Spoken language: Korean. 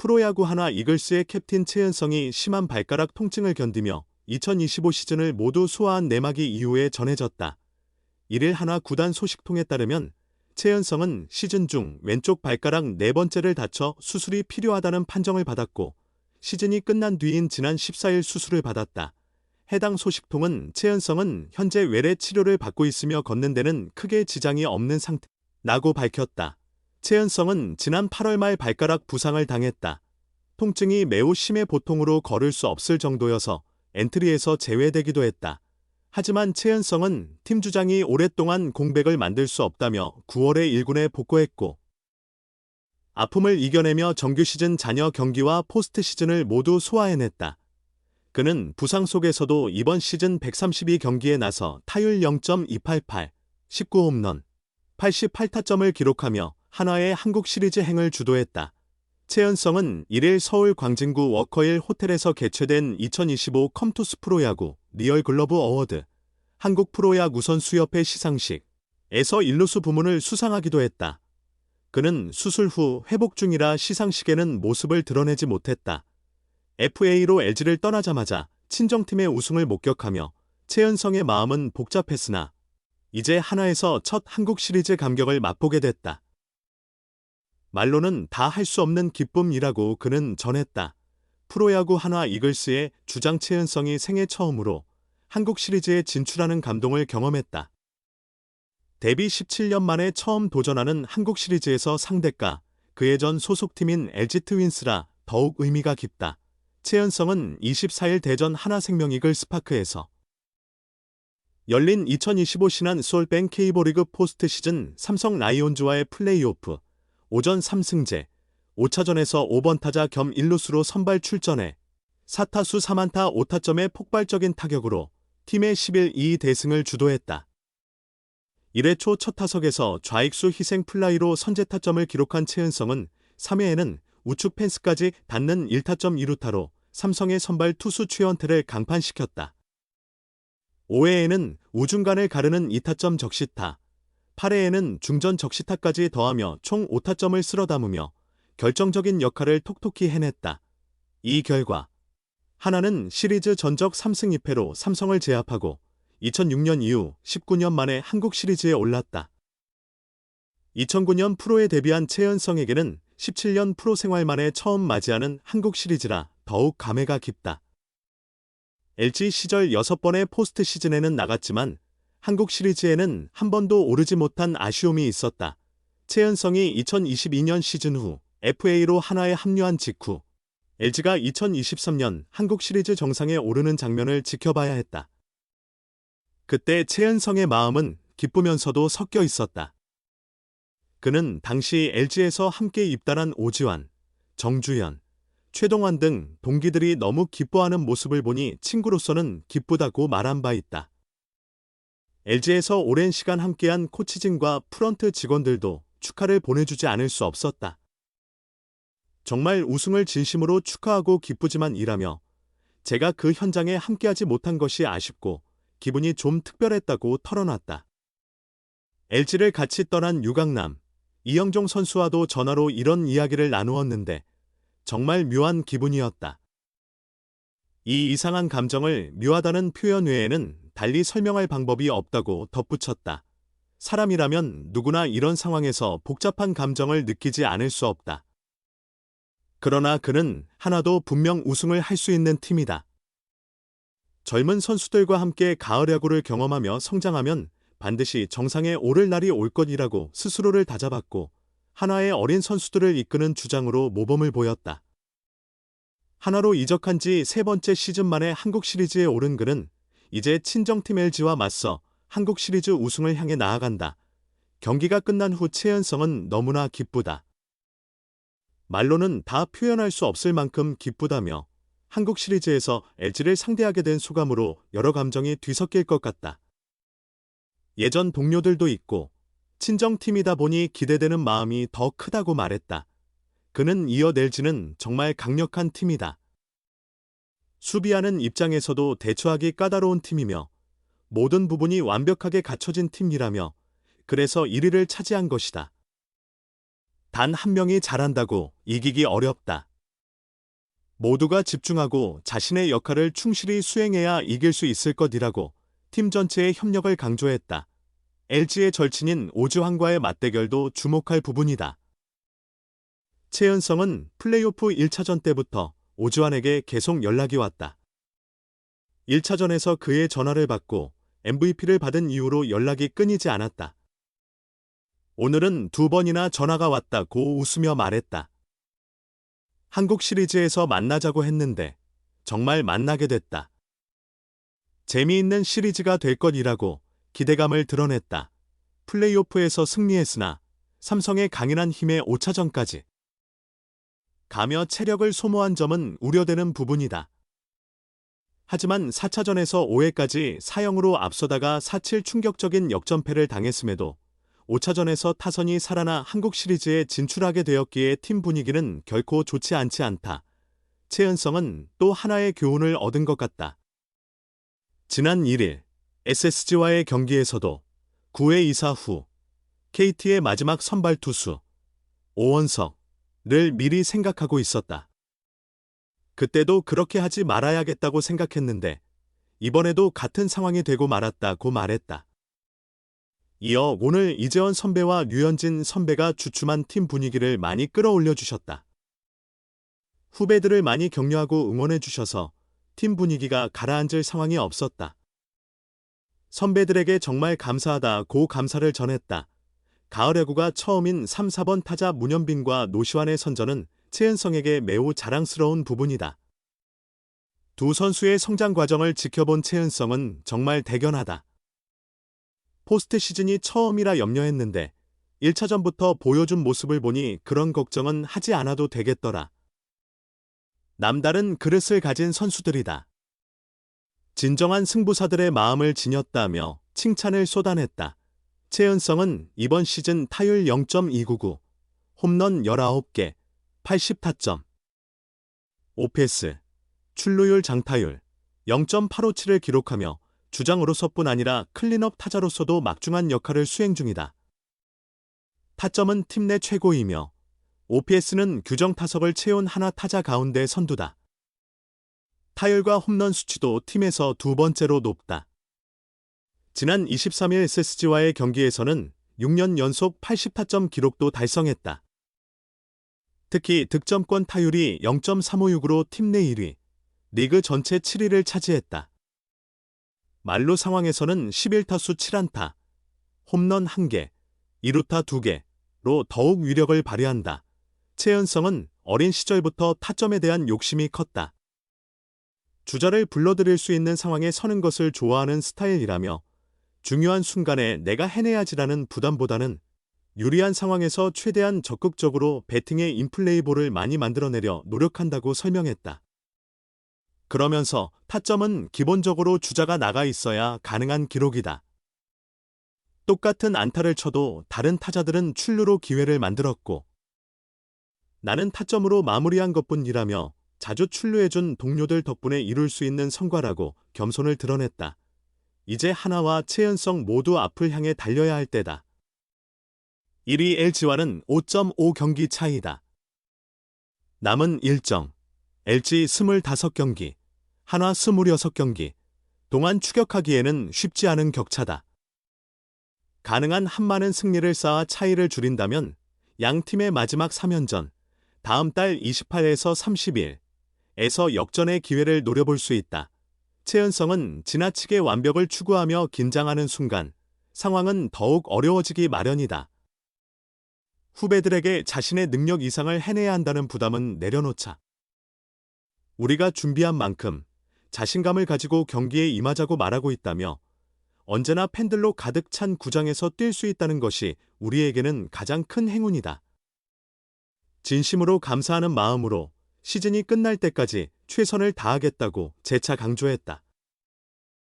프로야구 하나 이글스의 캡틴 최은성이 심한 발가락 통증을 견디며 2025 시즌을 모두 소화한 내막이 이후에 전해졌다. 1일 하나 구단 소식통에 따르면 최은성은 시즌 중 왼쪽 발가락 4번째를 다쳐 수술이 필요하다는 판정을 받았고 시즌이 끝난 뒤인 지난 14일 수술을 받았다. 해당 소식통은 최은성은 현재 외래 치료를 받고 있으며 걷는 데는 크게 지장이 없는 상태라고 밝혔다. 최은성은 지난 8월 말 발가락 부상을 당했다. 통증이 매우 심해 보통으로 걸을 수 없을 정도여서 엔트리에서 제외되기도 했다. 하지만 최은성은 팀 주장이 오랫동안 공백을 만들 수 없다며 9월에 1군에 복귀했고 아픔을 이겨내며 정규 시즌 잔여 경기와 포스트 시즌을 모두 소화해냈다. 그는 부상 속에서도 이번 시즌 132경기에 나서 타율 0.288, 19홈런, 88타점을 기록하며 한화의 한국 시리즈 행을 주도했다. 최은성은 1일 서울 광진구 워커힐 호텔에서 개최된 2025 컴투스 프로야구 리얼 글러브 어워드 한국 프로야구 선수협회 시상식에서 일루수 부문을 수상하기도 했다. 그는 수술 후 회복 중이라 시상식에는 모습을 드러내지 못했다. FA로 LG를 떠나자마자 친정팀의 우승을 목격하며 최은성의 마음은 복잡했으나 이제 한화에서 첫 한국 시리즈 감격을 맛보게 됐다. 말로는 다 할 수 없는 기쁨이라고 그는 전했다. 프로야구 한화 이글스의 주장 최은성이 생애 처음으로 한국 시리즈에 진출하는 감동을 경험했다. 데뷔 17년 만에 처음 도전하는 한국 시리즈에서 상대가 그의 전 소속팀인 LG 트윈스라 더욱 의미가 깊다. 최은성은 24일 대전 하나생명 이글스파크에서 열린 2025 신한 솔뱅 K리그 포스트 시즌 삼성 라이온즈와의 플레이오프 오전 3승제 5차전에서 5번 타자 겸 1루수로 선발 출전해 4타수 3안타 5타점의 폭발적인 타격으로 팀의 11-2 대승을 주도했다. 1회 초 첫 타석에서 좌익수 희생 플라이로 선제 타점을 기록한 최은성은 3회에는 우측 펜스까지 닿는 1타점 2루타로 삼성의 선발 투수 최원태를 강판시켰다. 5회에는 우중간을 가르는 2타점 적시타, 8회에는 중전 적시타까지 더하며 총 5타점을 쓸어 담으며 결정적인 역할을 톡톡히 해냈다. 이 결과 한화는 시리즈 전적 3승 2패로 삼성을 제압하고 2006년 이후 19년 만에 한국 시리즈에 올랐다. 2009년 프로에 데뷔한 최은성에게는 17년 프로 생활 만에 처음 맞이하는 한국 시리즈라 더욱 감회가 깊다. LG 시절 6번의 포스트 시즌에는 나갔지만 한국 시리즈에는 한 번도 오르지 못한 아쉬움이 있었다. 최은성이 2022년 시즌 후 FA로 한화에 합류한 직후 LG가 2023년 한국 시리즈 정상에 오르는 장면을 지켜봐야 했다. 그때 최은성의 마음은 기쁘면서도 섞여 있었다. 그는 당시 LG에서 함께 입단한 오지환, 정주현, 최동환 등 동기들이 너무 기뻐하는 모습을 보니 친구로서는 기쁘다고 말한 바 있다. LG에서 오랜 시간 함께한 코치진과 프런트 직원들도 축하를 보내주지 않을 수 없었다. 정말 우승을 진심으로 축하하고 기쁘지만 이라며 제가 그 현장에 함께하지 못한 것이 아쉽고 기분이 좀 특별했다고 털어놨다. LG를 같이 떠난 유강남, 이영종 선수와도 전화로 이런 이야기를 나누었는데 정말 묘한 기분이었다. 이 이상한 감정을 묘하다는 표현 외에는 달리 설명할 방법이 없다고 덧붙였다. 사람이라면 누구나 이런 상황에서 복잡한 감정을 느끼지 않을 수 없다. 그러나 그는 하나도 분명 우승을 할 수 있는 팀이다. 젊은 선수들과 함께 가을 야구를 경험하며 성장하면 반드시 정상에 오를 날이 올 것이라고 스스로를 다잡았고 한화의 어린 선수들을 이끄는 주장으로 모범을 보였다. 한화로 이적한 지 3번째 시즌 만에 한국 시리즈에 오른 그는 이제 친정팀 LG와 맞서 한국 시리즈 우승을 향해 나아간다. 경기가 끝난 후 최은성은 너무나 기쁘다. 말로는 다 표현할 수 없을 만큼 기쁘다며 한국 시리즈에서 LG를 상대하게 된 소감으로 여러 감정이 뒤섞일 것 같다. 예전 동료들도 있고 친정팀이다 보니 기대되는 마음이 더 크다고 말했다. 그는 이어 LG는 정말 강력한 팀이다. 수비하는 입장에서도 대처하기 까다로운 팀이며 모든 부분이 완벽하게 갖춰진 팀이라며 그래서 1위를 차지한 것이다. 단 한 명이 잘한다고 이기기 어렵다. 모두가 집중하고 자신의 역할을 충실히 수행해야 이길 수 있을 것이라고 팀 전체의 협력을 강조했다. LG의 절친인 오주환과의 맞대결도 주목할 부분이다. 최은성은 플레이오프 1차전 때부터 오주환에게 계속 연락이 왔다. 1차전에서 그의 전화를 받고 MVP를 받은 이후로 연락이 끊이지 않았다. 오늘은 2번이나 전화가 왔다고 웃으며 말했다. 한국 시리즈에서 만나자고 했는데 정말 만나게 됐다. 재미있는 시리즈가 될 것이라고 기대감을 드러냈다. 플레이오프에서 승리했으나 삼성의 강인한 힘의 5차전까지 가며 체력을 소모한 점은 우려되는 부분이다. 하지만 4차전에서 5회까지 4-0으로 앞서다가 4-7 충격적인 역전패를 당했음에도 5차전에서 타선이 살아나 한국 시리즈에 진출하게 되었기에 팀 분위기는 결코 좋지 않지 않다. 최은성은 또 하나의 교훈을 얻은 것 같다. 지난 1일 SSG와의 경기에서도 9회 2사 후 KT의 마지막 선발 투수 오원석을 미리 생각하고 있었다. 그때도 그렇게 하지 말아야겠다고 생각했는데 이번에도 같은 상황이 되고 말았다고 말했다. 이어 오늘 이재원 선배와 류현진 선배가 주춤한 팀 분위기를 많이 끌어올려 주셨다. 후배들을 많이 격려하고 응원해 주셔서 팀 분위기가 가라앉을 상황이 없었다. 선배들에게 정말 감사하다고 감사를 전했다. 가을 야구가 처음인 3, 4번 타자 문현빈과 노시환의 선전은 최은성에게 매우 자랑스러운 부분이다. 두 선수의 성장 과정을 지켜본 최은성은 정말 대견하다. 포스트 시즌이 처음이라 염려했는데 1차전부터 보여준 모습을 보니 그런 걱정은 하지 않아도 되겠더라. 남다른 그릇을 가진 선수들이다. 진정한 승부사들의 마음을 지녔다며 칭찬을 쏟아냈다. 최은성은 이번 시즌 타율 0.299, 홈런 19개, 80타점, OPS, 출루율 장타율 0.857을 기록하며 주장으로서뿐 아니라 클린업 타자로서도 막중한 역할을 수행 중이다. 타점은 팀 내 최고이며 OPS는 규정 타석을 채운 하나 타자 가운데 선두다. 타율과 홈런 수치도 팀에서 두 번째로 높다. 지난 23일 SSG와의 경기에서는 6년 연속 80타점 기록도 달성했다. 특히 득점권 타율이 0.356으로 팀 내 1위, 리그 전체 7위를 차지했다. 만루 상황에서는 11타수 7안타, 홈런 1개, 2루타 2개로 더욱 위력을 발휘한다. 최은성은 어린 시절부터 타점에 대한 욕심이 컸다. 주자를 불러들일 수 있는 상황에 서는 것을 좋아하는 스타일이라며 중요한 순간에 내가 해내야지라는 부담보다는 유리한 상황에서 최대한 적극적으로 배팅의 인플레이볼을 많이 만들어내려 노력한다고 설명했다. 그러면서 타점은 기본적으로 주자가 나가 있어야 가능한 기록이다. 똑같은 안타를 쳐도 다른 타자들은 출루로 기회를 만들었고 나는 타점으로 마무리한 것뿐이라며 자주 출루해준 동료들 덕분에 이룰 수 있는 성과라고 겸손을 드러냈다. 이제 하나와 최은성 모두 앞을 향해 달려야 할 때다. 1위 LG와는 5.5 경기 차이다. 남은 일정 LG 25경기, 한화 26경기 동안 추격하기에는 쉽지 않은 격차다. 가능한 한 많은 승리를 쌓아 차이를 줄인다면 양 팀의 마지막 3연전, 다음 달 28에서 30일에서 역전의 기회를 노려볼 수 있다. 최은성은 지나치게 완벽을 추구하며 긴장하는 순간 상황은 더욱 어려워지기 마련이다. 후배들에게 자신의 능력 이상을 해내야 한다는 부담은 내려놓자. 우리가 준비한 만큼 자신감을 가지고 경기에 임하자고 말하고 있다며 언제나 팬들로 가득 찬 구장에서 뛸 수 있다는 것이 우리에게는 가장 큰 행운이다. 진심으로 감사하는 마음으로 시즌이 끝날 때까지 최선을 다하겠다고 재차 강조했다.